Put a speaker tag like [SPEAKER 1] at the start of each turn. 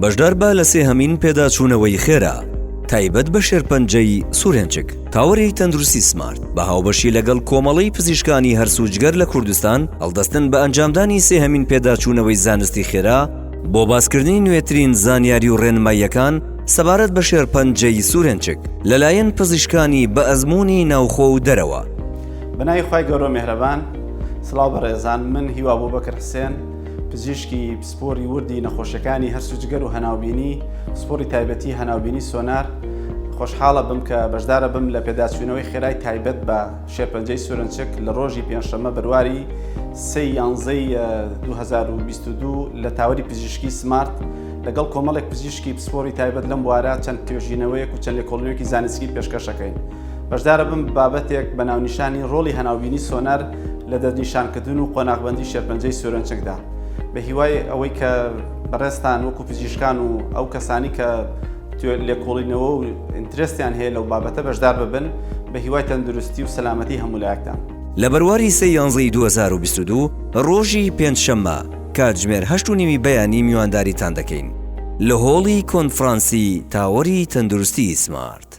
[SPEAKER 1] بەشدار بە لە سێهەمین پێداچوونەوەی خێرا تایبەت بە شێرپەنجەی سورێنچک تاوەری تەندروستی سمارت بە هاوبەشی لەگەڵ کۆمەڵەی پزیشکانی هەرسوجگەر لە کوردستان هەڵدەستن بە ئەنجامدانی سێهەمین پێداچوونەوەی زانستی خێرا بۆ باسکردنی نوێترین زانیاری و ڕێنماییەکان سەبارەت بە شێرپەنجەی سورێنچک لەلایەن پزیشکانی بە ئەزموونی ناوخۆ و دەرەوە.
[SPEAKER 2] بەناوی خوای گەورە میهرەبان، سڵاو بەڕێزان، من هیوا بوبەکر حسێن، پزیشکی پسپۆری وردی نەخۆشیەکانی هەرسوجگەر و هەناوبینی، پسپۆری تایبەتی هەناوبینی سۆنار، خۆشحاڵە بم کە بەشدارە بم لە پێداچوونەوەی خێرای تایبەت بە شێرپەنجەی سورێنچک لە ڕۆژی پێنجشەممە بڕواری 2022 لە تاوەری پزیشکی سمارت لەگەڵ کۆمەڵێک پزیشکی پسپۆری تایبەت لەم بوارە چەند توێژینەوەیەک و چەند لێکۆڵینەوەیەکی زانستی پێشکەشەکەین. بەشدارە بم بابەتێک بە ناونیشانی ڕۆڵی هەناوبینی سۆنار لە دەرنیشانکردن و قۆناغبەندی شێرپەنجەی سورێنچکدا، بە هیوای ئەوەی کە بەڕێستان وەکو پزیشکان و ئەو کەسانی کە لێکۆڵینەوە و ئینترستیان هەیە لەو بابەتە بەشدار ببن بە هیوای تەندروستی و سەلامەتی هەموو لایەکتان.
[SPEAKER 1] لە بەرواری 2022 ڕۆژی پێنجشەممە کاتژمێر 8:30 بەیانی میوانداریتان دەکەین لە هۆڵی کۆنفرانسی تاوەری تەندروستی سمارت.